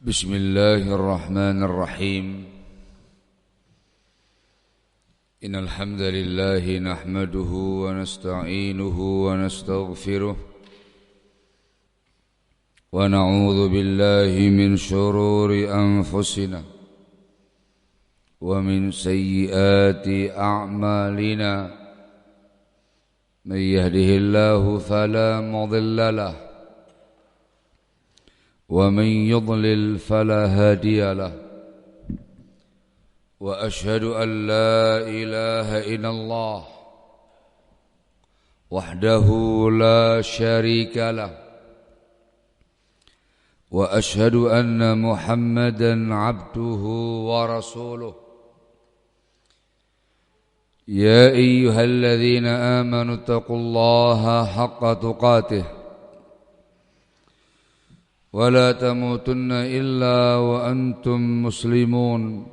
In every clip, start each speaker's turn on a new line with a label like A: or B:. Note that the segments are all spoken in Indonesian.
A: بسم الله الرحمن الرحيم إن الحمد لله نحمده ونستعينه ونستغفره ونعوذ بالله من شرور أنفسنا ومن سيئات أعمالنا من يهده الله فلا مضل له ومن يضلل فلا هادي له وأشهد أن لا إله إلا الله وحده لا شريك له وأشهد أن محمدا عبده ورسوله يا أيها الذين آمنوا اتقوا الله حق تقاته ولا تموتن إلا وأنتم مسلمون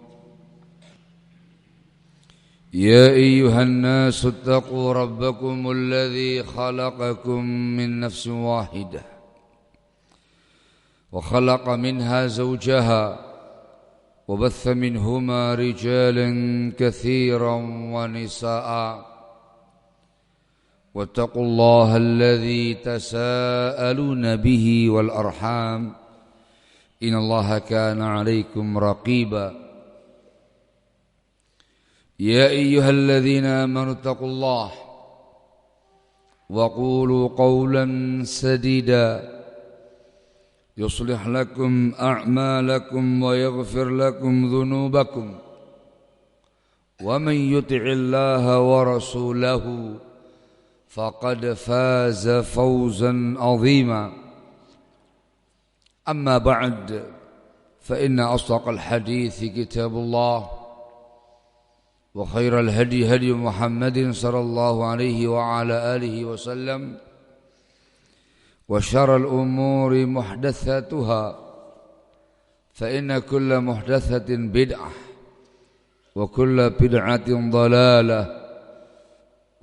A: يا أيها الناس اتقوا ربكم الذي خلقكم من نفس واحدة وخلق منها زوجها وبث منهما رجالا كثيرا ونساء واتقوا الله الذي تساءلون به والأرحام إن الله كان عليكم رقيبا يا أيها الذين آمنوا اتقوا الله وقولوا قولا سديدا يصلح لكم أعمالكم ويغفر لكم ذنوبكم ومن يطع الله ورسوله فقد فاز فوزا عظيما أما بعد فإن أصدق الحديث كتاب الله وخير الهدي هدي محمد صلى الله عليه وعلى آله وسلم وشر الأمور محدثاتها فإن كل محدثة بدعة وكل بدعة ضلالة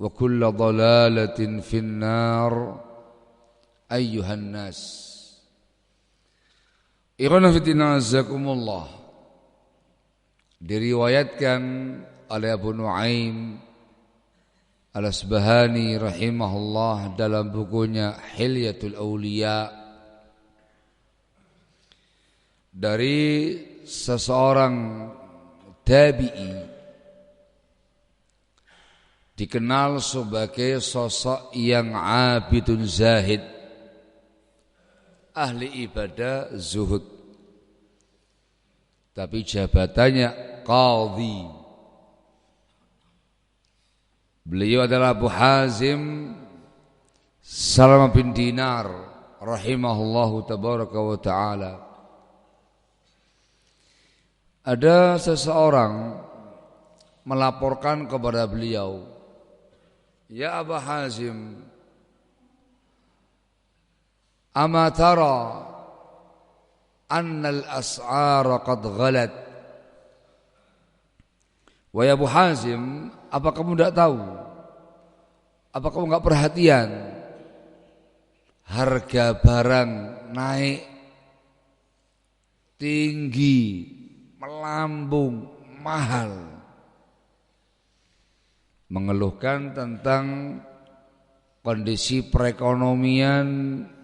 A: وكل ضلالة في النار أيها الناس Ikhwan fillah azakumullah. Diriwayatkan oleh Abu Nuaim Al-Asbahani rahimahullah dalam bukunya Hilyatul Awliya dari seseorang tabi'i dikenal sebagai sosok yang abidun zahid, ahli ibadah zuhud, tapi jabatannya qadhi. Beliau adalah Abu Hazim Salamah bin Dinar rahimahullahu tabaraka wa ta'ala. Ada seseorang melaporkan kepada beliau, "Ya Abu Hazim, ama tara anna al-as'ara qad ghalat?" Wahai Abu Hazim, apa kamu tidak tahu? Apa kamu enggak perhatian? Harga barang naik tinggi, melambung, mahal. Mengeluhkan tentang kondisi perekonomian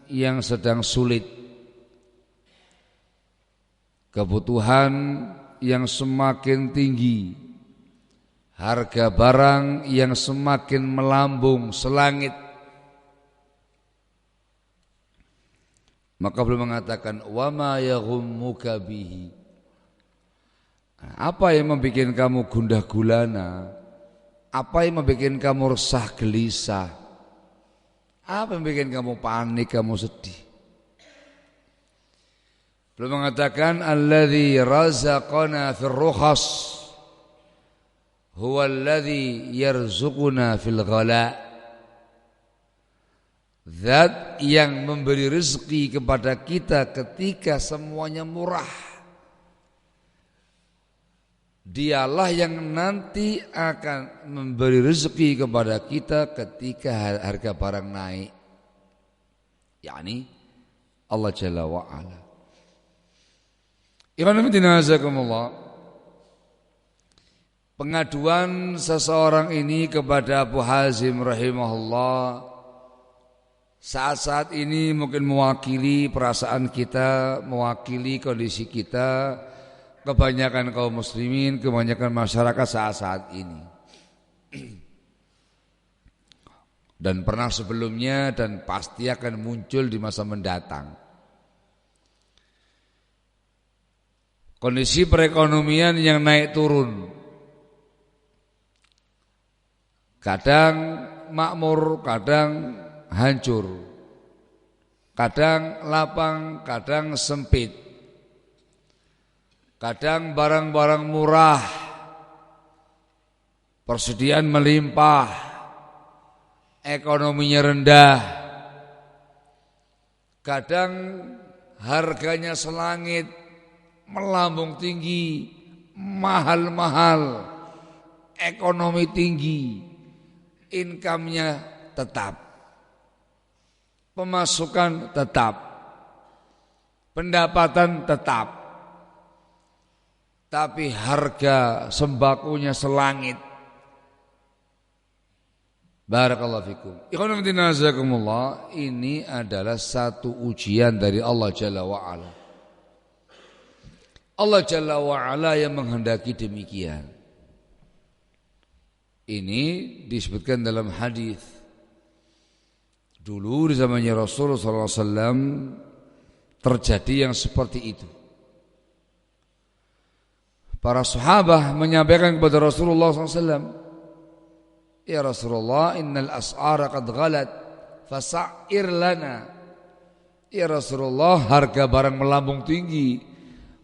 A: yang sedang sulit, kebutuhan yang semakin tinggi, harga barang yang semakin melambung selangit. Maka beliau mengatakan, wa ma yaghummuka bihi. Apa yang membuat kamu gundah gulana? Apa yang membuat kamu resah gelisah? Apa yang membuat kamu panik, kamu sedih? Beliau mengatakan, alladzi razaqana fir rukhas huwa alladzi yarzuquna fil ghala. Zat yang memberi rezeki kepada kita ketika semuanya murah, dialah yang nanti akan memberi rezeki kepada kita ketika harga barang naik, yakni Allah Jalla wa'ala. Ikhwan fillah jazakumullah. Pengaduan seseorang ini kepada Abu Hazim rahimahullah saat-saat ini mungkin mewakili perasaan kita, mewakili kondisi kita, kebanyakan kaum muslimin, kebanyakan masyarakat saat-saat ini. Dan pernah sebelumnya dan pasti akan muncul di masa mendatang. Kondisi perekonomian yang naik turun. Kadang makmur, kadang hancur. Kadang lapang, kadang sempit. Kadang barang-barang murah, persediaan melimpah, ekonominya rendah. Kadang harganya selangit, melambung tinggi, mahal-mahal, ekonomi tinggi, income-nya tetap, pemasukan tetap, pendapatan tetap, tapi harga sembakonya selangit. Barakallahu fikum. Ikhwan fillah jazakumullah, ini adalah satu ujian dari Allah Jalla wa'ala. Allah Jalla wa'ala yang menghendaki demikian. Ini disebutkan dalam hadis. Dulu di zamannya Rasulullah SAW terjadi yang seperti itu. Para sahabat menyampaikan kepada Rasulullah SAW, ya Rasulullah, innal as'ara qad ghalat fasa'ir lana. Ya Rasulullah, harga barang melambung tinggi,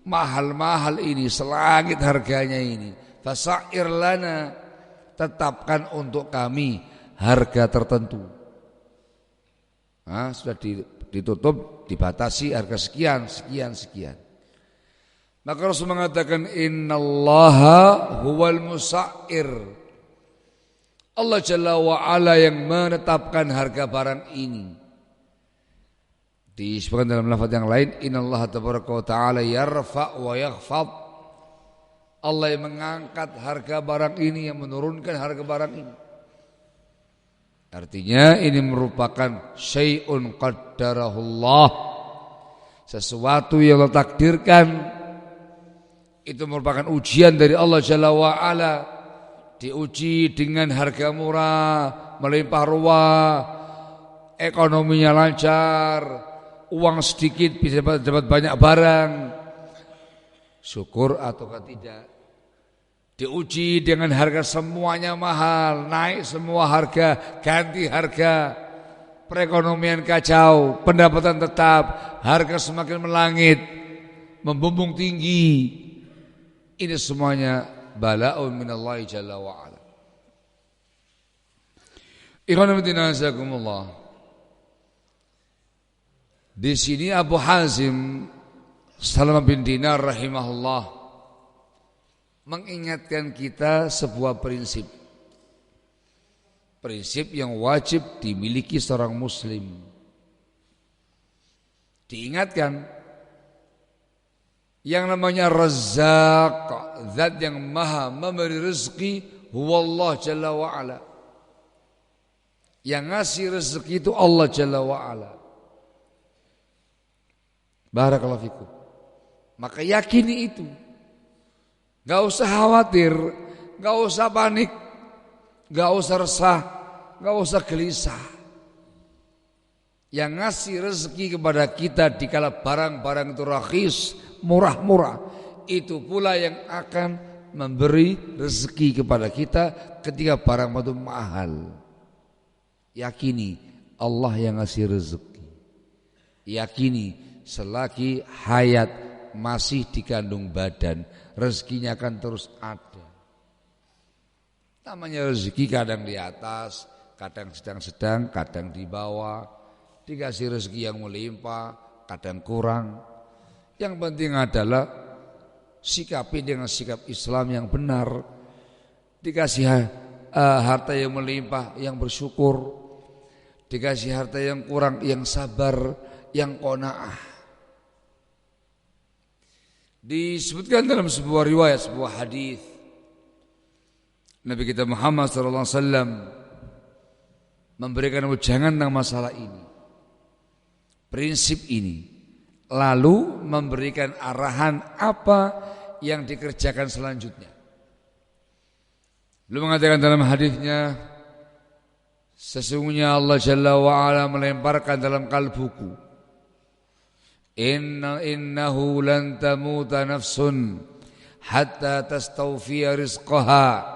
A: mahal-mahal ini, selangit harganya ini. Fasa'ir lana, tetapkan untuk kami harga tertentu. Sudah ditutup, dibatasi harga sekian, sekian, sekian. Maka Rasul mengatakan innallaha huwal musa'ir. Allah Jalla wa'ala yang menetapkan harga barang ini. Disebutkan dalam lafaz yang lain, innallaha tabaraka wa ta'ala yarfa' wa yakhfad. Allah yang mengangkat harga barang ini, yang menurunkan harga barang ini. Artinya ini merupakan syai'un qaddarahullah, sesuatu yang Allah takdirkan. Itu merupakan ujian dari Allah Jalla wa'ala. Diuji dengan harga murah, melimpah ruah, ekonominya lancar, uang sedikit bisa dapat banyak barang. Syukur ataukah tidak? Diuji dengan harga semuanya mahal, naik semua harga, ganti harga, perekonomian kacau, pendapatan tetap, harga semakin melangit, membumbung tinggi. Ini semuanya bala'un minallahi jalla wa'ala. Ikhwan fillah jazakumullah. Di sini Abu Hazim Salamah bin Dinar rahimahullah mengingatkan kita sebuah prinsip. Prinsip yang wajib dimiliki seorang muslim. Diingatkan, yang namanya Razzaq, zat yang maha memberi rezeki, huwallah jalla wa'ala. Yang ngasih rezeki itu Allah jalla wa'ala. Barakallahu fikum. Maka yakini itu. Gak usah khawatir, gak usah panik, gak usah resah, gak usah gelisah. Yang ngasih rezeki kepada kita dikala barang-barang itu rakhis, murah-murah, itu pula yang akan memberi rezeki kepada kita ketika barang itu mahal. Yakini Allah yang ngasih rezeki. Yakini selagi hayat masih dikandung badan, rezekinya akan terus ada. Namanya rezeki kadang di atas, kadang sedang-sedang, kadang di bawah. Dikasih rezeki yang melimpah, kadang kurang. Yang penting adalah sikapi dengan sikap Islam yang benar. Dikasih harta yang melimpah, yang bersyukur. Dikasih harta yang kurang, yang sabar, yang qanaah. Disebutkan dalam sebuah riwayat, sebuah hadis, Nabi kita Muhammad SAW memberikan ujangan tentang masalah ini, prinsip ini, lalu memberikan arahan apa yang dikerjakan selanjutnya. Beliau mengatakan dalam hadisnya, sesungguhnya Allah Jalla wa'ala melemparkan dalam kalbuku, innahu lan tamuta nafsun hatta tastawfiya rizqaha.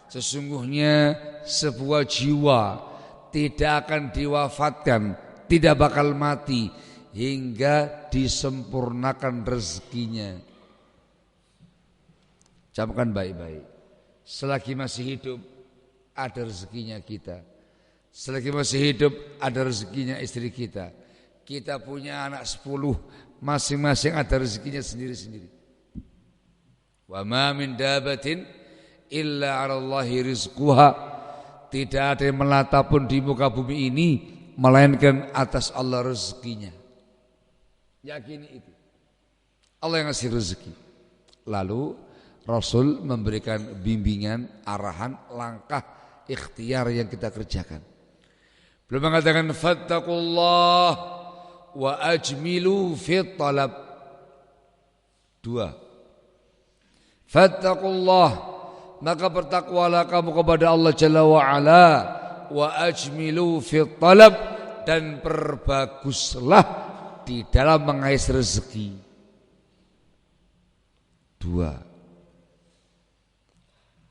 A: Sesungguhnya sebuah jiwa tidak akan diwafatkan, tidak bakal mati hingga disempurnakan rezekinya. Camkan baik-baik. Selagi masih hidup ada rezekinya kita. Selagi masih hidup ada rezekinya istri kita. Kita punya anak 10, masing-masing ada rezekinya sendiri-sendiri. Wa ma min dabatin illa 'ala Allahi rizquha. Tidak ada yang melata pun di muka bumi ini melainkan atas Allah rezekinya. Yakini itu. Allah yang ngasih rezeki. Lalu Rasul memberikan bimbingan, arahan, langkah, ikhtiar yang kita kerjakan. Beliau mengatakan fattaqullah wa ajmilu fit talab. 2. Fattaqullah, maka bertakwalah kamu kepada Allah Jalla wa Ala, wa ajmilu fit talab, dan perbaguslah di dalam mengais rezeki. 2.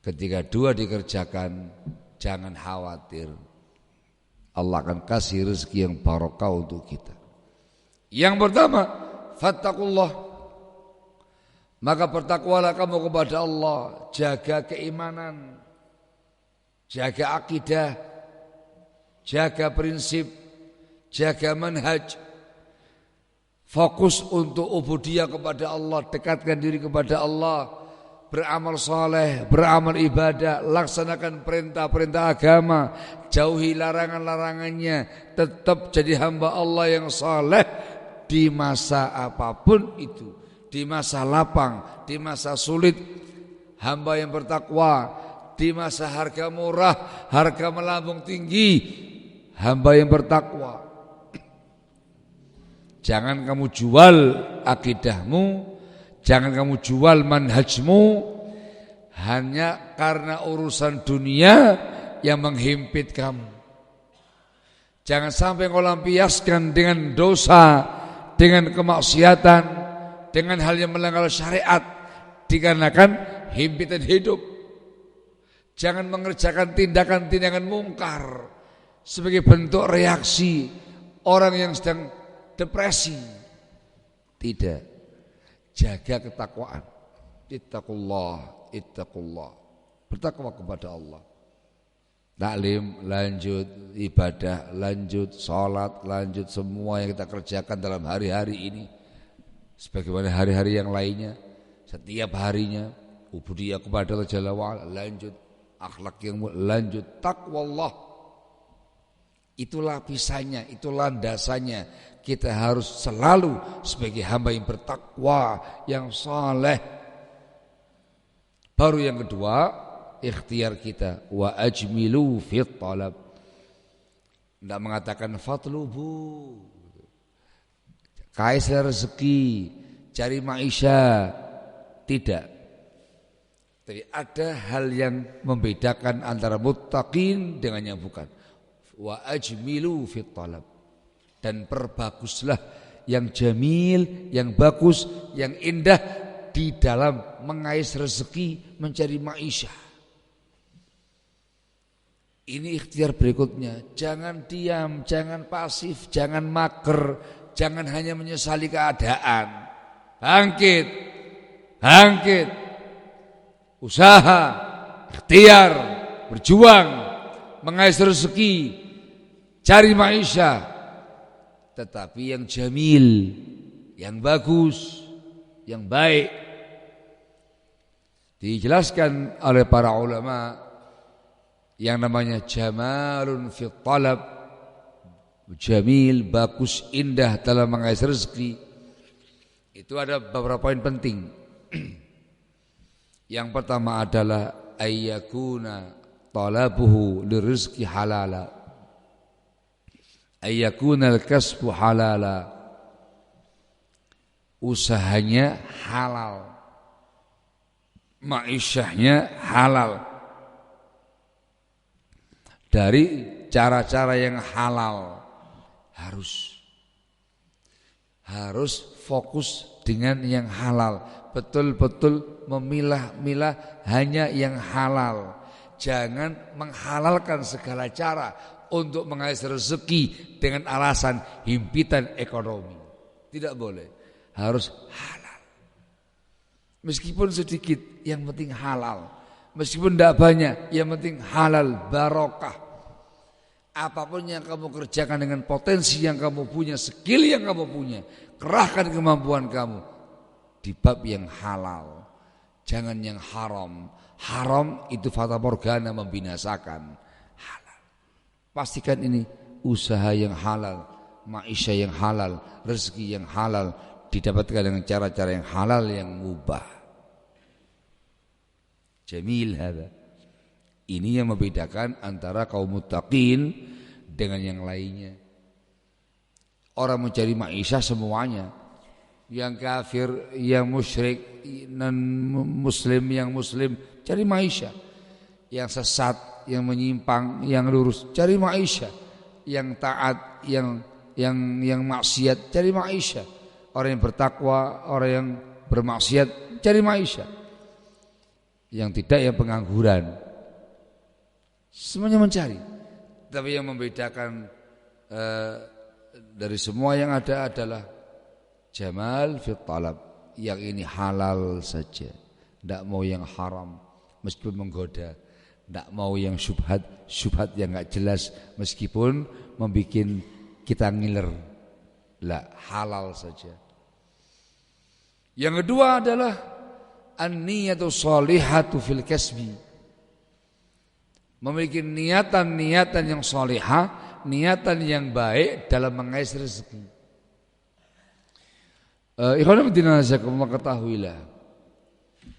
A: Ketika 2 dikerjakan, jangan khawatir, Allah akan kasih rezeki yang barokah untuk kita. Yang pertama, fattaqullah, maka bertakwalah kamu kepada Allah, jaga keimanan, jaga akidah, jaga prinsip, jaga manhaj, fokus untuk ubudiyah kepada Allah, dekatkan diri kepada Allah, beramal saleh, beramal ibadah, laksanakan perintah-perintah agama, jauhi larangan-larangannya, tetap jadi hamba Allah yang saleh di masa apapun itu, di masa lapang, di masa sulit, hamba yang bertakwa, di masa harga murah, harga melambung tinggi, hamba yang bertakwa. Jangan kamu jual akidahmu, jangan kamu jual manhajmu hanya karena urusan dunia yang menghimpit kamu. Jangan sampai kau lampiaskan dengan dosa, dengan kemaksiatan, dengan hal yang melanggar syariat dikarenakan himpitan hidup. Jangan mengerjakan tindakan-tindakan mungkar sebagai bentuk reaksi orang yang sedang depresi. Tidak. Jaga ketakwaan. Ittaqullah, ittaqullah. Bertakwa kepada Allah. Taklim lanjut, ibadah lanjut, salat lanjut, semua yang kita kerjakan dalam hari-hari ini sebagaimana hari-hari yang lainnya, setiap harinya ubudiyah kepada Allah Jalla wa'ala lanjut, akhlak yang lanjut, taqwallah. Itu lapisannya, itu landasannya. Kita harus selalu sebagai hamba yang bertakwa, yang saleh. Baru yang kedua, ikhtiar kita, wa ajmilu fit talab. Tidak mengatakan fatlubu, kais rezeki, cari maisha, tidak. Tapi ada hal yang membedakan antara muttaqin dengan yang bukan. Wa ajmilu fit talab, dan perbaguslah yang jamil, yang bagus, yang indah di dalam mengais rezeki, mencari maisha. Ini ikhtiar berikutnya. Jangan diam, jangan pasif, jangan mager, jangan hanya menyesali keadaan. Bangkit, bangkit, usaha, ikhtiar, berjuang, mengais rezeki, cari maisha, tetapi yang jamil, yang bagus, yang baik. Dijelaskan oleh para ulama yang namanya jamalun fi talab, jamil, bagus, indah dalam mengais rezeki. Itu ada beberapa poin penting. Yang pertama adalah ayyakuna talabuhu lirizqi halala, ayyakuna al-kasbu halala, usahanya halal, ma'isyahnya halal, dari cara-cara yang halal. Harus fokus dengan yang halal, betul-betul memilah-milah hanya yang halal. Jangan menghalalkan segala cara untuk mengais rezeki dengan alasan himpitan ekonomi. Tidak boleh, harus halal. Meskipun sedikit, yang penting halal. Meskipun tidak banyak, yang penting halal, barokah. Apapun yang kamu kerjakan dengan potensi yang kamu punya, skill yang kamu punya, kerahkan kemampuan kamu di bab yang halal. Jangan yang haram. Haram itu fata morgana, membinasakan. Halal. Pastikan ini usaha yang halal, maisha yang halal, rezeki yang halal, didapatkan dengan cara-cara yang halal, yang mubah. Jamil hada. Ini yang membedakan antara kaum muttaqin dengan yang lainnya. Orang mencari maisha semuanya. Yang kafir, yang musyrik, non muslim, yang muslim, cari maisha. Yang sesat, yang menyimpang, yang lurus, cari maisha. Yang taat, yang maksiat, cari maisha. Orang yang bertakwa, orang yang bermaksiat, cari maisha. Yang tidak, yang pengangguran. Semuanya mencari. Tapi yang membedakan dari semua yang ada adalah jamal fit talab. Yang ini halal saja, tidak mau yang haram meskipun menggoda, tidak mau yang syubhat yang enggak jelas meskipun membuat kita ngiler. Lah, halal saja. Yang kedua adalah an-niyatu shalihatu fil kasbi. Memiliki niatan-niatan yang salihah, niatan yang baik dalam mengais rezeki. Ikhwan fillah jazakumullah, ketahuilah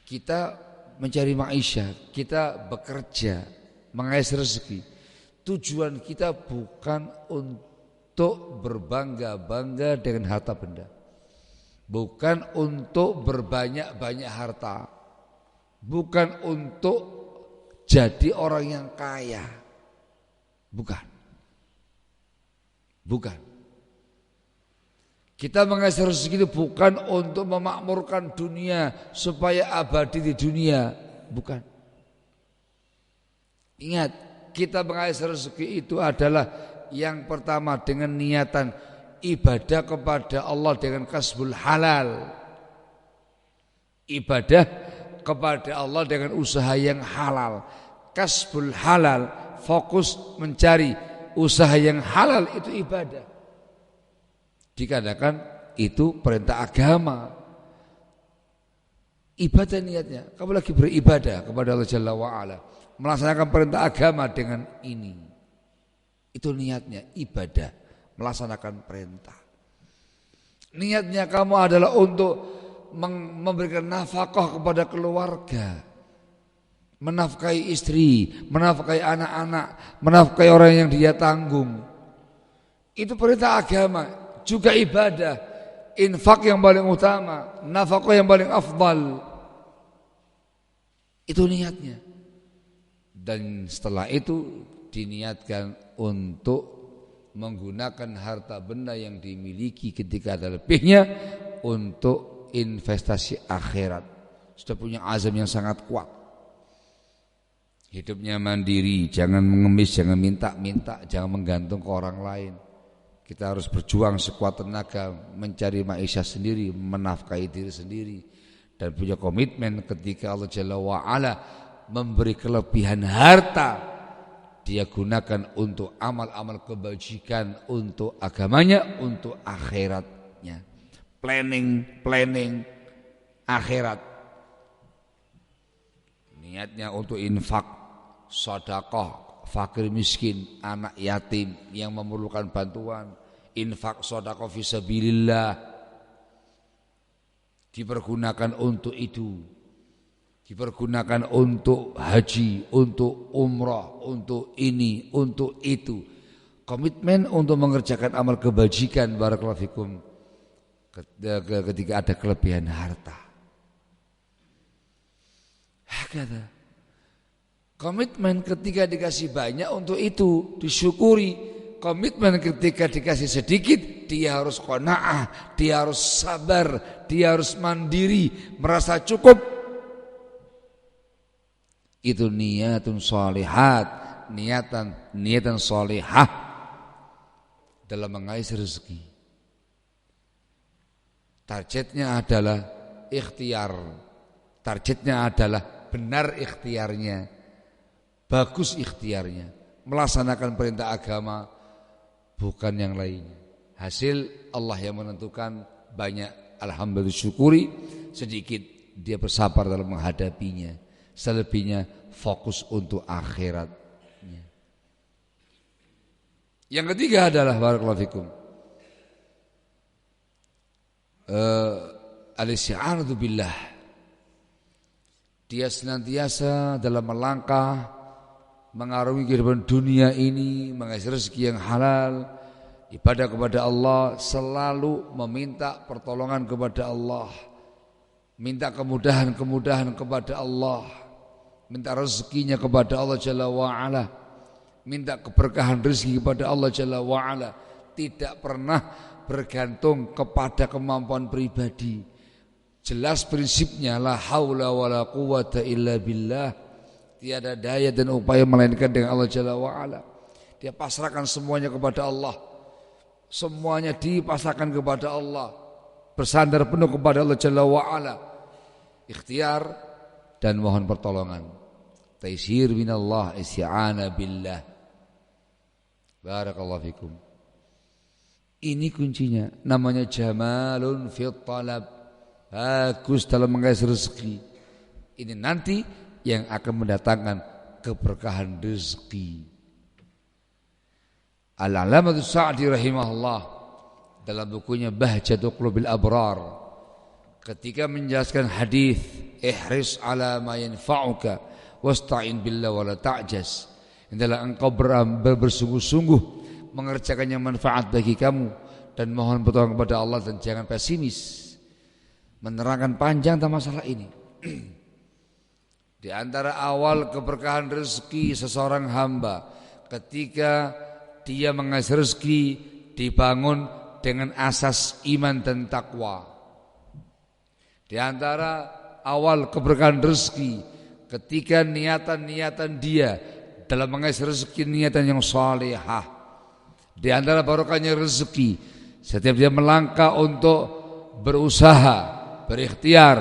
A: kita mencari maisha, kita bekerja mengais rezeki. Tujuan kita bukan untuk berbangga-bangga dengan harta benda, bukan untuk berbanyak-banyak harta, bukan untuk jadi orang yang kaya. Bukan. Kita mengais rezeki itu bukan untuk memakmurkan dunia supaya abadi di dunia. Bukan. Ingat, kita mengais rezeki itu adalah yang pertama dengan niatan ibadah kepada Allah dengan kasbul halal. Ibadah kepada Allah dengan usaha yang halal. Kasbul halal, fokus mencari usaha yang halal, itu ibadah. Dikatakan itu perintah agama. Ibadah niatnya, kamu lagi beribadah kepada Allah Jalla wa'ala, melaksanakan perintah agama dengan ini. Itu niatnya, ibadah, melaksanakan perintah. Niatnya kamu adalah untuk memberikan nafkah kepada keluarga, menafkahi istri, menafkahi anak-anak, menafkahi orang yang dia tanggung. Itu perintah agama, juga ibadah, infak yang paling utama, nafkah yang paling afdal. Itu niatnya. Dan setelah itu diniatkan untuk menggunakan harta benda yang dimiliki ketika ada lebihnya untuk investasi akhirat. Sudah punya azam yang sangat kuat. Hidupnya mandiri, jangan mengemis, jangan minta-minta, jangan menggantung ke orang lain. Kita harus berjuang sekuat tenaga mencari maisha sendiri, menafkahi diri sendiri, dan punya komitmen ketika Allah Jalla wa'ala memberi kelebihan harta, dia gunakan untuk amal-amal kebajikan, untuk agamanya, untuk akhiratnya. Planning akhirat. Niatnya untuk infak, sedekah, fakir miskin, anak yatim yang memerlukan bantuan, infak sedekah fisabilillah. dipergunakan untuk itu, dipergunakan untuk haji, untuk umrah, untuk ini, untuk itu. Komitmen untuk mengerjakan amal kebajikan barakallahu fikum ketika ada kelebihan harta. Hakata. Komitmen ketika dikasih banyak untuk itu disyukuri. Komitmen ketika dikasih sedikit dia harus qanaah, dia harus sabar, dia harus mandiri, merasa cukup. Itu niatun shalihat, niatan shalihah dalam mengais rezeki. Targetnya adalah ikhtiar. Targetnya adalah benar ikhtiarnya, bagus ikhtiarnya, melaksanakan perintah agama, bukan yang lainnya. Hasil Allah yang menentukan, banyak alhamdulillah syukuri, sedikit dia bersabar dalam menghadapinya, selebihnya fokus untuk akhiratnya. Yang ketiga adalah barakallahu fikum al-isti'anatu billah. Dia senantiasa dalam melangkah mengarungi kehidupan dunia ini, mengais rezeki yang halal, ibadah kepada Allah, selalu meminta pertolongan kepada Allah, minta kemudahan kepada Allah, minta rezekinya kepada Allah Jalla wa'ala, minta keberkahan rezeki kepada Allah Jalla wa'ala. Tidak pernah bergantung kepada kemampuan pribadi. Jelas prinsipnya la haula wala quwata illa billah. Tiada daya dan upaya melainkan dengan Allah Jalla wa'ala. Dia pasrahkan semuanya kepada Allah. Semuanya dipasrahkan kepada Allah. Bersandar penuh kepada Allah Jalla wa'ala. Ikhtiar dan mohon pertolongan. Taisir minallah, isti'ana billah. Barakallahu fikum. Ini kuncinya. Namanya jamalun fit talab. Bagus dalam mengais rezeki. Ini nanti yang akan mendatangkan keberkahan rezeki. Al-Alamatu Sa'di rahimahullah dalam bukunya Bahjatul Qulubil Abrar ketika menjelaskan hadis ihris ala ma yanfa'uka wasta'in billah wa la ta'jaz, hendaklah engkau bersungguh-sungguh mengerjakan yang manfaat bagi kamu dan mohon pertolongan kepada Allah dan jangan pesimis. Menerangkan panjang tentang masalah ini. Di antara awal keberkahan rezeki seseorang hamba ketika dia mengais rezeki dibangun dengan asas iman dan takwa. Di antara awal keberkahan rezeki ketika niatan dia dalam mengais rezeki niatan yang salihah. Di antara barokahnya rezeki setiap dia melangkah untuk berusaha, berikhtiar,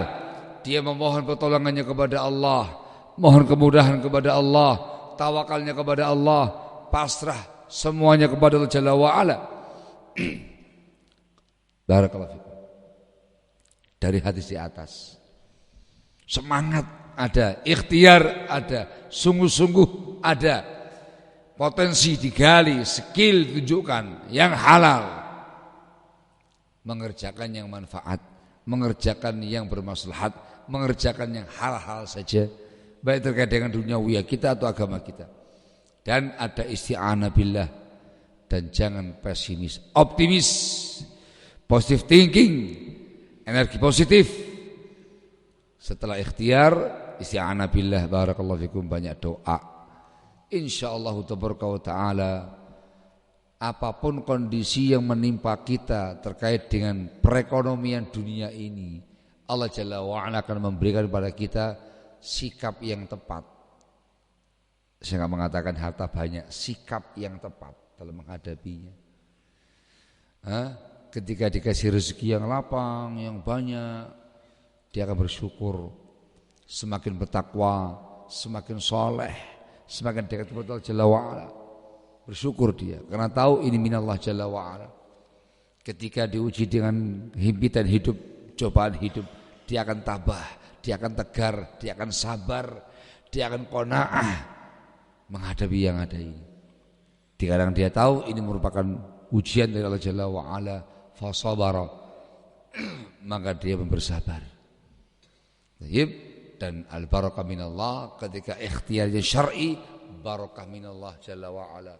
A: dia memohon pertolongannya kepada Allah, mohon kemudahan kepada Allah, tawakalnya kepada Allah, pasrah semuanya kepada Allah Jalla wa'ala. Barakallahu fikum. Dari hadis di atas, semangat ada, ikhtiar ada, sungguh-sungguh ada, potensi digali, skill tunjukkan yang halal, mengerjakan yang manfaat, mengerjakan yang bermaslahat, mengerjakan yang hal-hal saja, baik terkait dengan duniawi kita atau agama kita. Dan ada isti'anah billah, dan jangan pesimis, optimis, positive thinking, energi positif. Setelah ikhtiar, isti'anah billah, barakallahu fikum, banyak doa. Insyaallah ta'ala apapun kondisi yang menimpa kita terkait dengan perekonomian dunia ini, Allah Jalla wa'ala akan memberikan kepada kita sikap yang tepat. Saya enggak mengatakan harta banyak, sikap yang tepat dalam menghadapinya. Ketika dikasih rezeki yang lapang, yang banyak, dia akan bersyukur, semakin bertakwa, semakin soleh, semakin dekat kepada Allah Jalla wa'ala. Bersyukur dia karena tahu ini minallah Jalla wa'ala. Ketika diuji dengan himpitan hidup, cobaan hidup, dia akan tabah, dia akan tegar, dia akan sabar, dia akan qanaah menghadapi yang ada ini. Kadang dia tahu ini merupakan ujian dari Allah Jalla wa'ala, fasabara. maka dia bersabar. Dan al-barakah minallah, ketika ikhtiarnya syar'i, barakah minallah jalla wa'ala.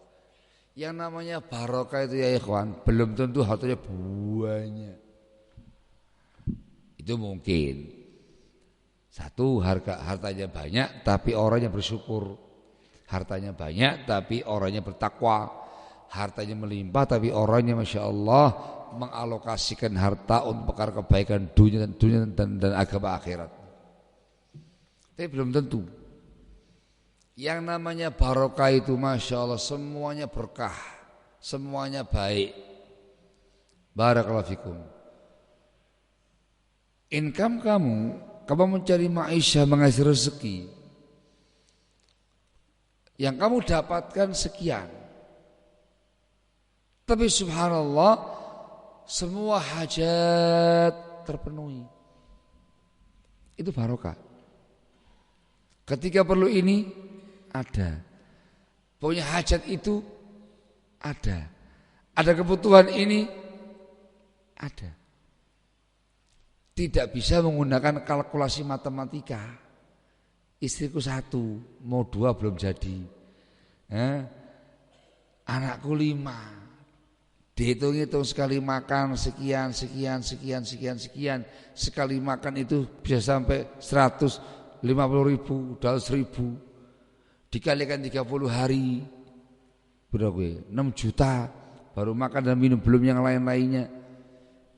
A: Yang namanya barakah itu ya ikhwan, belum tentu hartanya banyak. Itu mungkin satu, hartanya banyak tapi orangnya bersyukur. Hartanya banyak tapi orangnya bertakwa. Hartanya melimpah tapi orangnya Masya Allah mengalokasikan harta untuk perkara kebaikan dunia dan agama akhirat. Tapi belum tentu. Yang namanya barokah itu Masya Allah semuanya berkah, semuanya baik. Barakallahu fikum. Income kamu mencari maisha, menghasilkan rezeki, yang kamu dapatkan sekian. Tapi subhanallah semua hajat terpenuhi. Itu barokah. Ketika perlu ini ada, punya hajat itu ada kebutuhan ini ada. Tidak bisa menggunakan kalkulasi matematika. Istriku 1, mau 2 belum jadi. Anakku 5. Dihitung-hitung sekali makan sekian. Sekali makan itu bisa sampai 150.000, 200.000. Dikalikan 30 hari. Berapa? 6 juta baru makan dan minum, belum yang lain-lainnya.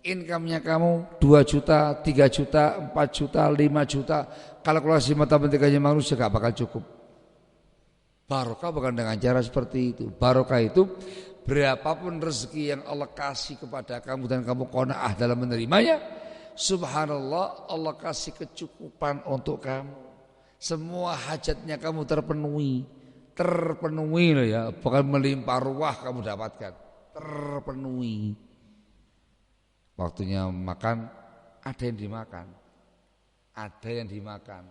A: Income-nya kamu 2 juta, 3 juta, 4 juta, 5 juta. Kalkulasi matematikanya manusia gak bakal cukup. Barokah bukan dengan cara seperti itu. Barokah itu berapapun rezeki yang Allah kasih kepada kamu dan kamu qanaah dalam menerimanya, subhanallah Allah kasih kecukupan untuk kamu. Semua hajatnya kamu terpenuhi loh ya, bukan melimpah ruah kamu dapatkan, terpenuhi. Waktunya makan, ada yang dimakan.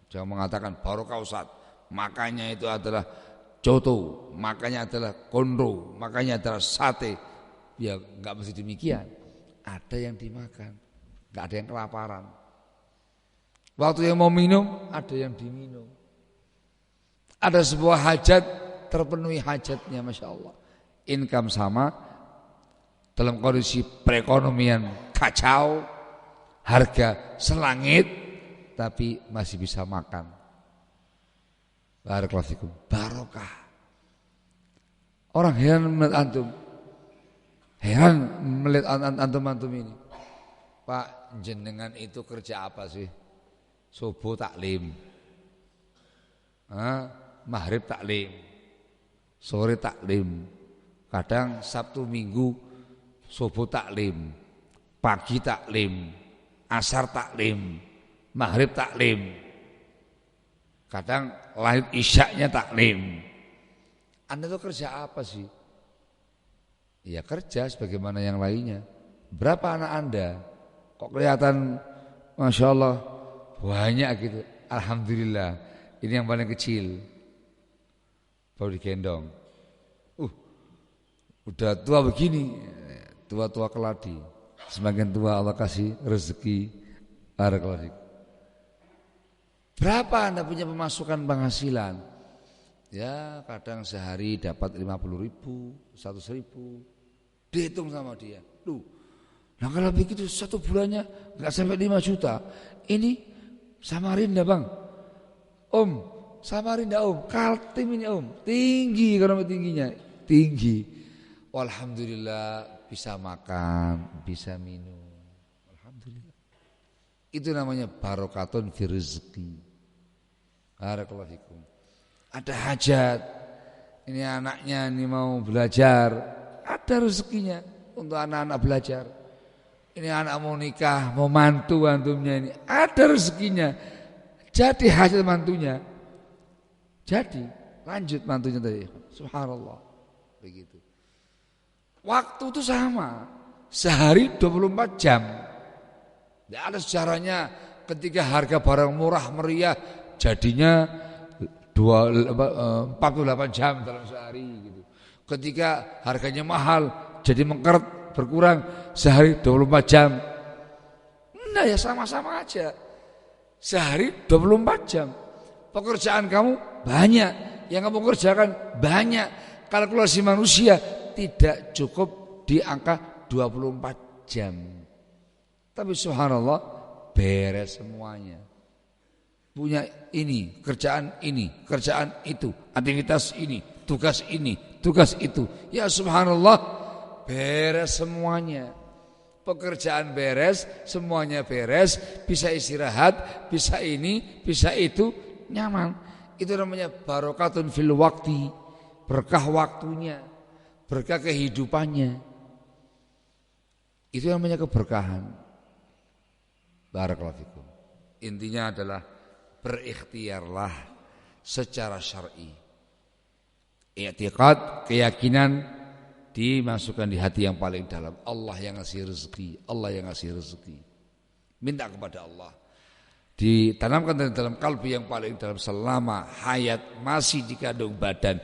A: Jangan mengatakan barokah Ustaz, makannya itu adalah coto, makannya adalah kondro, makannya adalah sate. Ya enggak mesti demikian. Ada yang dimakan, enggak ada yang kelaparan. Waktu yang mau minum, ada yang diminum. Ada sebuah hajat, terpenuhi hajatnya, Masya Allah. Income sama, dalam kondisi perekonomian kacau, harga selangit, tapi masih bisa makan. Barakallahu fikum. Barokah. Orang heran melihat antum ini. Pak, jenengan itu kerja apa sih? Subuh taklim, maghrib taklim, sore taklim, kadang Sabtu Minggu subuh taklim, pagi taklim, asar taklim, maghrib taklim, kadang lahir isyaknya taklim. Anda itu kerja apa sih? Ya kerja sebagaimana yang lainnya. Berapa anak Anda? Kok kelihatan Masya Allah banyak gitu. Alhamdulillah, ini yang paling kecil baru digendong. Udah tua begini, tua-tua keladi. Semakin tua Allah kasih rezeki. Berapa Anda punya pemasukan penghasilan? Ya kadang sehari dapat 50.000, 100.000. Dihitung sama dia. Nah kalau begitu 1 bulannya gak sampai 5 juta. Ini Samarinda bang. Om, Samarinda om. Kaltim ini om. Tinggi karena tingginya. Tinggi. Alhamdulillah bisa makan, bisa minum. Alhamdulillah. Itu namanya barokatun fi rizqi. Barakallahu fikum. Ada hajat. Ini anaknya ini mau belajar, ada rezekinya untuk anak-anak belajar. Ini anak mau nikah, mau mantu antumnya ini, ada rezekinya. Jadi hajat mantunya. Jadi lanjut mantunya tadi. Subhanallah. Begitu. Waktu itu sama, sehari 24 jam. Tidak ada sejarahnya ketika harga barang murah meriah jadinya 48 jam dalam sehari gitu. Ketika harganya mahal jadi mengkeret berkurang sehari 24 jam. Sunnah ya sama-sama aja. Sehari 24 jam. Pekerjaan kamu banyak, yang kamu kerjakan banyak. Kalkulasi manusia tidak cukup di angka 24 jam. Tapi subhanallah beres semuanya. Punya ini, kerjaan itu, aktivitas ini, tugas itu. Ya subhanallah beres semuanya. Pekerjaan beres, semuanya beres, bisa istirahat, bisa ini, bisa itu, nyaman. Itu namanya barokatun fil waqti. Berkah waktunya, berkah kehidupannya. Itu namanya keberkahan. Barakallahu fikum. Intinya adalah berikhtiarlah secara syar'i. I'tiqad, keyakinan dimasukkan di hati yang paling dalam. Allah yang ngasih rezeki, Allah yang ngasih rezeki. Minta kepada Allah. Ditanamkan dalam kalbu yang paling dalam selama hayat masih dikandung badan.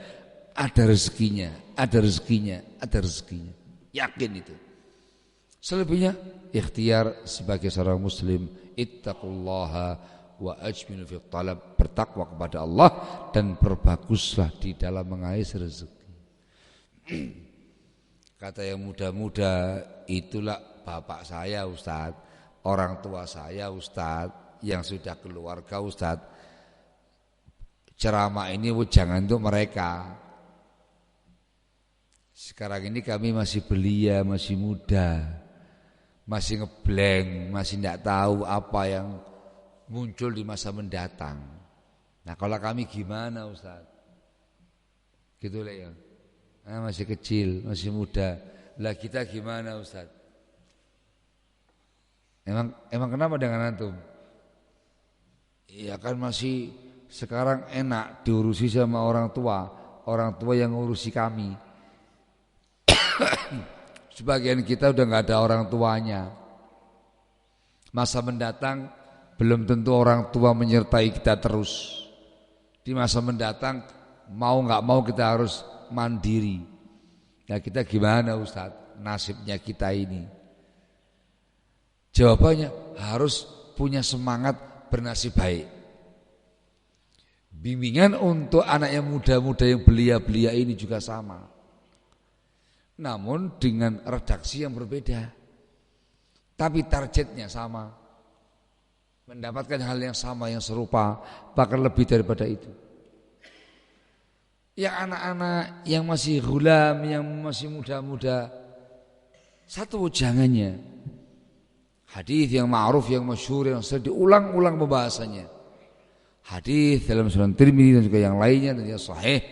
A: Ada rezekinya, ada rezekinya, ada rezekinya. Yakin itu. Selebihnya ikhtiar sebagai seorang muslim, ittaqullaha wa ajmilu fi talab, bertakwa kepada Allah dan berbaguslah di dalam mengais rezeki. Kata yang muda-muda, itulah bapak saya Ustaz, orang tua saya Ustaz, yang sudah keluarga Ustaz. Ceramah ini jangan untuk mereka. Sekarang ini kami masih belia, masih muda, masih ngeblank, masih tidak tahu apa yang muncul di masa mendatang. Nah kalau kami gimana Ustaz? Gitu lah ya. Masih kecil, masih muda. Lah kita gimana Ustaz? Emang kenapa dengan antum? Ya kan masih sekarang enak diurusi sama orang tua yang ngurusi kami. Sebagian kita udah nggak ada orang tuanya. Masa mendatang belum tentu orang tua menyertai kita terus. Di masa mendatang mau nggak mau kita harus mandiri. Nah kita gimana Ustaz? Nasibnya kita ini. Jawabannya harus punya semangat bernasib baik. Bimbingan untuk anak yang muda-muda yang belia-belia ini juga sama. Namun dengan redaksi yang berbeda. Tapi targetnya sama. Mendapatkan hal yang sama, yang serupa, bahkan lebih daripada itu. Yang anak-anak yang masih gulam, yang masih muda-muda, satu jangannya. Hadis yang ma'ruf, yang masyhur, yang sering diulang-ulang pembahasannya. Hadis dalam Sunan Tirmidzi dan juga yang lainnya dan yang sahih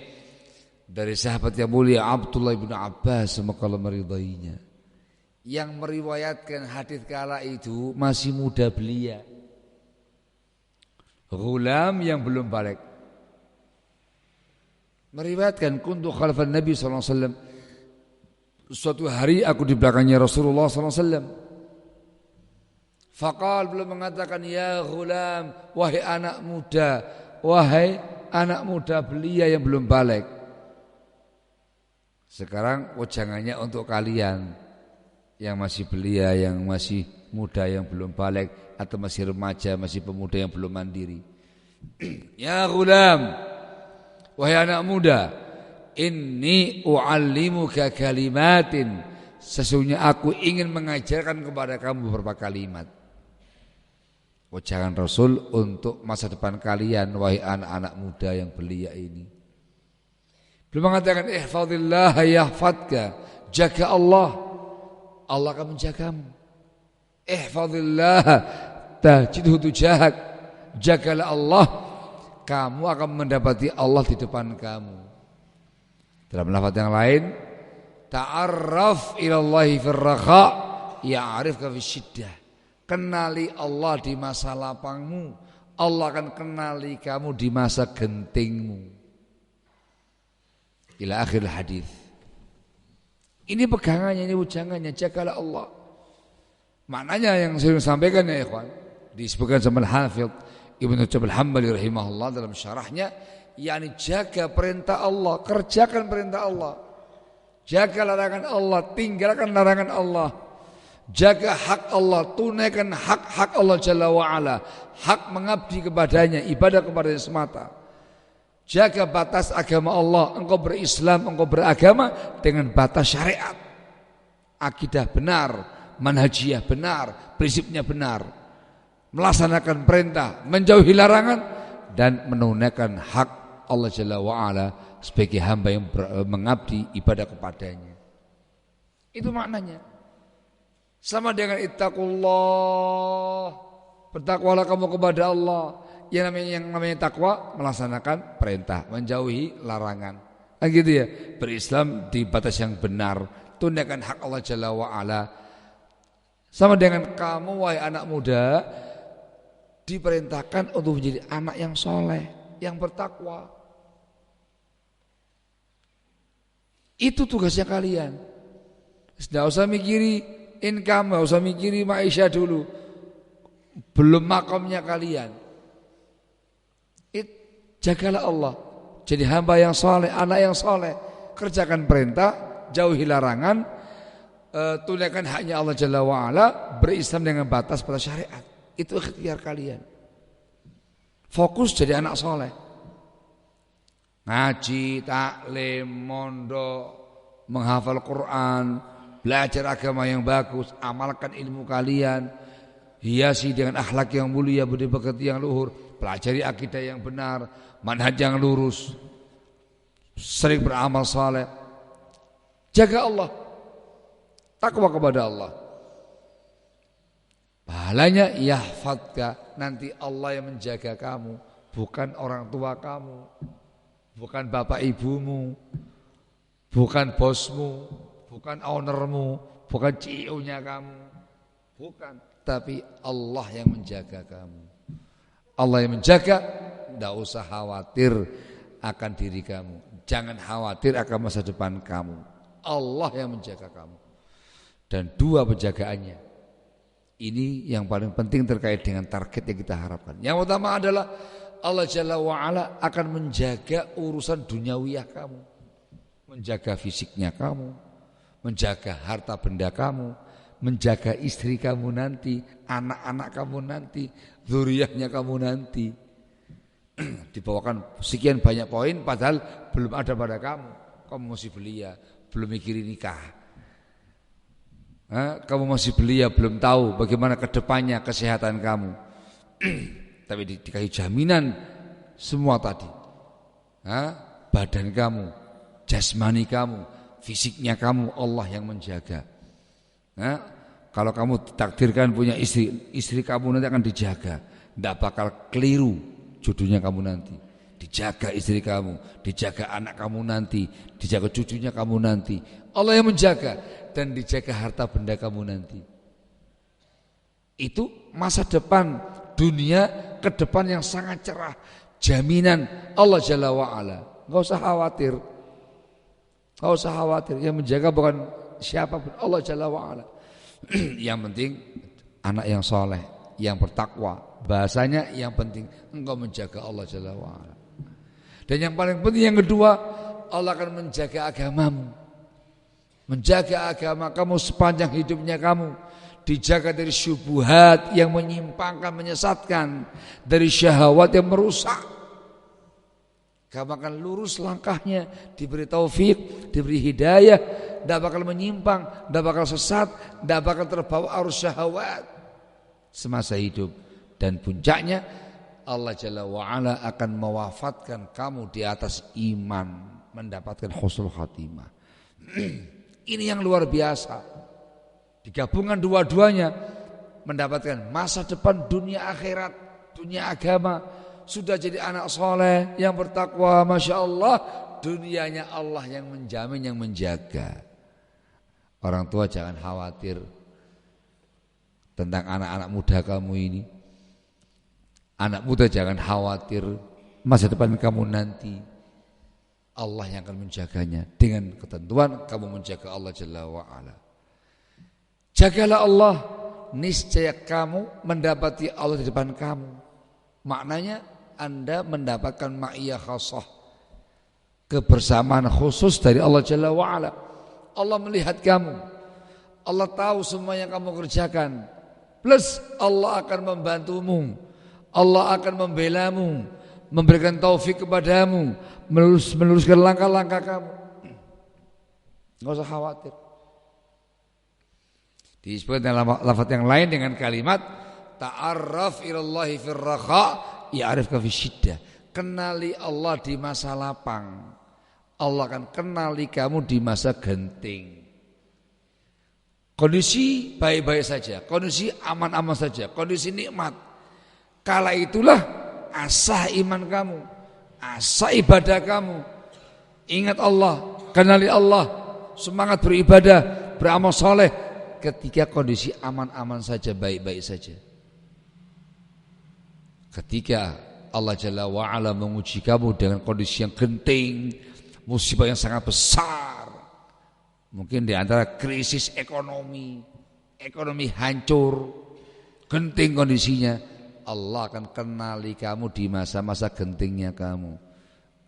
A: dari sahabat yang mulia Abdullah bin Abbas, semoga Allah meridainya. Yang meriwayatkan hadis kala itu masih muda belia, ghulam yang belum balik. Meriwayatkan kuntu khalfan Nabi sallallahu alaihi wasallam. Suatu hari aku di belakangnya Rasulullah sallallahu alaihi wasallam. Faqal, belum mengatakan ya ghulam, wahai anak muda belia yang belum balik. Sekarang wejangannya untuk kalian yang masih belia, yang masih muda, yang belum balik, atau masih remaja, masih pemuda yang belum mandiri. Ya ghulam, wahai anak muda, inni u'allimuka kalimatin, sesungguhnya aku ingin mengajarkan kepada kamu beberapa kalimat. Wejangan Rasul untuk masa depan kalian, wahai anak-anak muda yang belia ini. Belum mengatakan ihfazillah yahfadka, jaga Allah, Allah akan menjagamu. Ihfazillah tajidhu tujahak, jagalah Allah, kamu akan mendapati Allah di depan kamu. Dalam lafaz yang lain, ta'arraf ilallahi fir raha ya'rifka fis syiddah. Kenali Allah di masa lapangmu, Allah akan kenali kamu di masa gentingmu. Ila akhir hadis. Ini pegangannya, ini ujangannya, jagalah Allah. Maknanya yang saya sampaikan ya ikhwan, disebutkan sama Al-Hafidz Ibnu Rajab Al-Hambali rahimahullah dalam syarahnya, yakni jaga perintah Allah, kerjakan perintah Allah. Jaga larangan Allah, tinggalkan larangan Allah. Jaga hak Allah, tunaikan hak-hak Allah Jalla wa'ala, hak mengabdi kepadanya, ibadah kepadanya semata. Jaga batas agama Allah, engkau berislam, engkau beragama dengan batas syariat. Akidah benar, manhajiyah benar, prinsipnya benar. Melaksanakan perintah, menjauhi larangan, dan menunaikan hak Allah Jalla wa'ala sebagai hamba yang mengabdi ibadah kepadanya. Itu maknanya. Sama dengan ittaqullah, bertakwalah kamu kepada Allah. Yang namanya takwa melaksanakan perintah, menjauhi larangan. Nah, gitu ya. Berislam di batas yang benar, tunaikan hak Allah Jalla wa'ala. Sama dengan kamu wahai anak muda, diperintahkan untuk menjadi anak yang soleh, yang bertakwa. Itu tugasnya kalian. Tidak usah mikiri income, tidak usah mikiri maisha dulu. Belum makamnya kalian. Jagalah Allah. Jadi hamba yang soleh, anak yang soleh. Kerjakan perintah, jauhi larangan, tunaikan haknya Allah Jalla wa'ala, berislam dengan batas syariat. Itu ikhtiar kalian. Fokus jadi anak soleh. Ngaji, taklim, mondok, menghafal Quran, belajar agama yang bagus, amalkan ilmu kalian, hiasi dengan akhlak yang mulia, budi pekerti yang luhur, pelajari akidah yang benar, manhaj yang lurus, sering beramal saleh. Jaga Allah, takwa kepada Allah. Pahalanya yahfadka, nanti Allah yang menjaga kamu, bukan orang tua kamu, bukan bapak ibumu, bukan bosmu, bukan ownermu, bukan CEO-nya kamu, bukan, tapi Allah yang menjaga kamu. Allah yang menjaga, tidak usah khawatir akan diri kamu, jangan khawatir akan masa depan kamu. Allah yang menjaga kamu. Dan dua penjagaannya ini yang paling penting terkait dengan target yang kita harapkan. Yang utama adalah Allah Jalla wa'ala akan menjaga urusan duniawiyah kamu, menjaga fisiknya kamu, menjaga harta benda kamu, menjaga istri kamu nanti, anak-anak kamu nanti, zuriyahnya kamu nanti. Dibawakan sekian banyak poin padahal belum ada pada kamu. Kamu masih belia, belum mikirin nikah. Kamu masih belia, belum tahu bagaimana kedepannya kesehatan kamu. Tapi dikasih jaminan semua tadi. Badan kamu, jasmani kamu, fisiknya kamu, Allah yang menjaga. Kalau kamu takdirkan punya istri kamu nanti akan dijaga, tidak bakal keliru jodohnya kamu nanti. Dijaga istri kamu, dijaga anak kamu nanti, dijaga cucunya kamu nanti. Allah yang menjaga dan dijaga harta benda kamu nanti. Itu masa depan dunia ke depan yang sangat cerah, jaminan Allah Jalla wa'ala. Enggak usah khawatir. Enggak usah khawatir, yang menjaga bukan siapapun, Allah Jalla wa'ala. Yang penting anak yang soleh, yang bertakwa. Bahasanya yang penting engkau menjaga Allah Jalla wa'ala. Dan yang paling penting yang kedua, Allah akan menjaga agamamu, menjaga agama kamu sepanjang hidupnya kamu. Dijaga dari syubhat yang menyimpangkan, menyesatkan, dari syahwat yang merusak. Kamu akan lurus langkahnya, diberi taufik, diberi hidayah, tidak bakal menyimpang, tidak bakal sesat, tidak bakal terbawa arus syahwat semasa hidup. Dan puncaknya Allah Jalla wa'ala akan mewafatkan kamu di atas iman, mendapatkan husnul khatimah. Ini yang luar biasa. Digabungkan dua-duanya, mendapatkan masa depan dunia akhirat, dunia agama. Sudah jadi anak soleh yang bertakwa, Masya Allah, dunianya Allah yang menjamin, yang menjaga. Orang tua jangan khawatir tentang anak-anak muda kamu ini. Anak muda jangan khawatir masa depan kamu nanti. Allah yang akan menjaganya. Dengan ketentuan kamu menjaga Allah Jalla wa'ala. Jagalah Allah, niscaya kamu mendapati Allah di depan kamu. Maknanya Anda mendapatkan ma'iyah khasah, kebersamaan khusus dari Allah Jalla wa'ala. Allah melihat kamu, Allah tahu semua yang kamu kerjakan. Plus Allah akan membantumu, Allah akan membelamu, memberikan taufik kepadamu, meluruskan langkah-langkah kamu. Enggak usah khawatir. Disebut dalam lafaz yang lain dengan kalimat ta'arraf ilallahi fir raha ya'rifka fi syiddah. Kenali Allah di masa lapang, Allah akan kenali kamu di masa genting. Kondisi baik-baik saja, kondisi aman-aman saja, kondisi nikmat. Kala itulah asah iman kamu, asah ibadah kamu. Ingat Allah, kenali Allah, semangat beribadah, beramal soleh. Ketika kondisi aman-aman saja, baik-baik saja. Ketika Allah Jalla wa'ala menguji kamu dengan kondisi yang genting, musibah yang sangat besar, mungkin di antara krisis ekonomi hancur, genting kondisinya, Allah akan kenali kamu di masa-masa gentingnya kamu.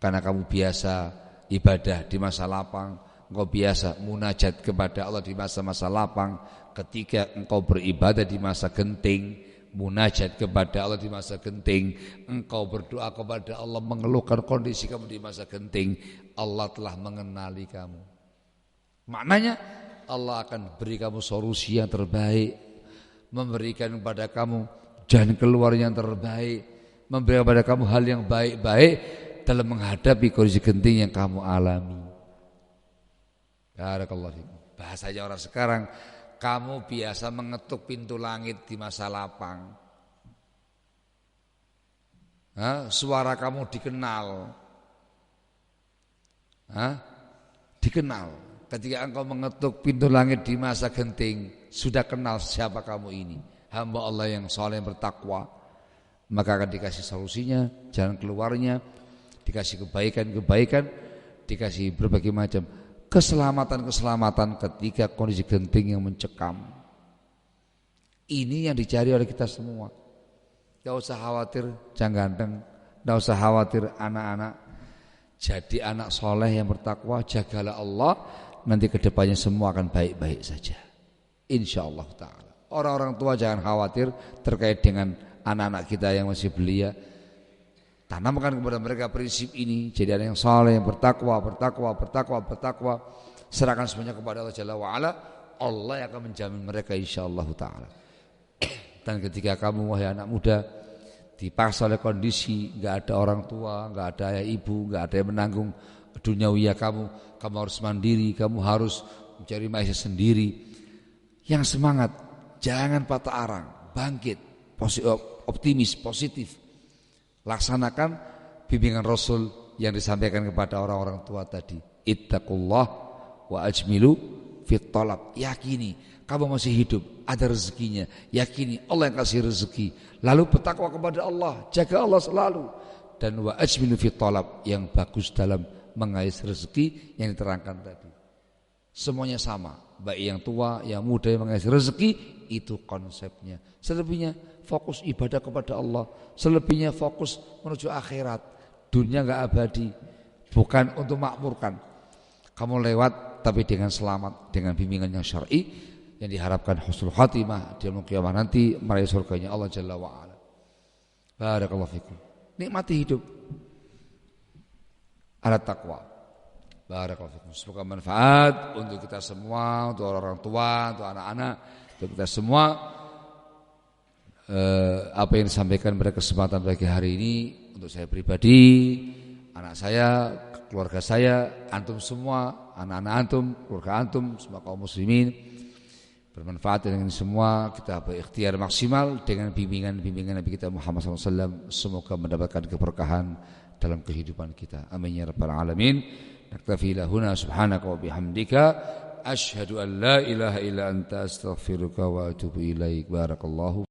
A: Karena kamu biasa ibadah di masa lapang, engkau biasa munajat kepada Allah di masa-masa lapang. Ketika engkau beribadah di masa genting, munajat kepada Allah di masa genting, engkau berdoa kepada Allah, mengeluhkan kondisi kamu di masa genting, Allah telah mengenali kamu. Maknanya Allah akan beri kamu solusi yang terbaik, memberikan kepada kamu jalan keluar yang terbaik, memberikan kepada kamu hal yang baik-baik dalam menghadapi kondisi genting yang kamu alami. Barakallahu fikum. Bahasanya orang sekarang, kamu biasa mengetuk pintu langit di masa lapang. Suara kamu dikenal. Dikenal. Ketika engkau mengetuk pintu langit di masa genting, sudah kenal siapa kamu ini, hamba Allah yang saleh, yang bertakwa. Maka akan dikasih solusinya, jalan keluarnya, dikasih kebaikan-kebaikan, dikasih berbagai macam keselamatan-keselamatan ketika kondisi genting yang mencekam. Ini yang dicari oleh kita semua. Tidak usah khawatir jangan ganteng, tidak usah khawatir anak-anak. Jadi anak soleh yang bertakwa, jagalah Allah. Nanti kedepannya semua akan baik-baik saja, insyaallah ta'ala. Orang-orang tua jangan khawatir terkait dengan anak-anak kita yang masih belia. Tanamkan kepada mereka prinsip ini. Jadi anak yang saleh, yang bertakwa. Serahkan semuanya kepada Allah Jalla wa'ala. Allah yang akan menjamin mereka insyaallah ta'ala. Dan ketika kamu wahai anak muda dipaksa oleh kondisi, gak ada orang tua, gak ada ayah ibu, gak ada yang menanggung duniawiyah kamu harus mandiri, kamu harus mencari maisha sendiri. Yang semangat, jangan patah arang, bangkit, optimis, positif. Laksanakan bimbingan Rasul yang disampaikan kepada orang-orang tua tadi. Ittaqullah wa ajmilu fit talab. Yakini kamu masih hidup, ada rezekinya. Yakini Allah yang kasih rezeki. Lalu bertakwa kepada Allah, jaga Allah selalu. Dan wa ajmilu fit talab, yang bagus dalam mengais rezeki yang diterangkan tadi. Semuanya sama, baik yang tua, yang muda yang mengais rezeki, itu konsepnya. Selebihnya fokus ibadah kepada Allah, selebihnya fokus menuju akhirat. Dunia enggak abadi, bukan untuk makmurkan. Kamu lewat tapi dengan selamat, dengan bimbingan yang syar'i yang diharapkan husnul khatimah di yaumul qiyamah nanti meraih surganya Allah Jalla wa ala. Barakallahu fikum. Nikmati hidup. Ala taqwa. Barakallahu fikum. Semoga manfaat untuk kita semua, untuk orang-orang tua, untuk anak-anak, untuk kita semua. Apa yang disampaikan pada kesempatan pagi hari ini untuk saya pribadi, anak saya, keluarga saya, antum semua, anak-anak antum, keluarga antum, semua kaum muslimin, bermanfaat dengan semua. Kita berikhtiar maksimal dengan bimbingan Nabi kita Muhammad SAW. Semoga mendapatkan keberkahan dalam kehidupan kita. Amin ya rabbal alamin. Naktafi lahuna subhanaka wa bihamdika asyhadu an la ilaha illa anta astaghfiruka wa atubu ilaik. Barakallahu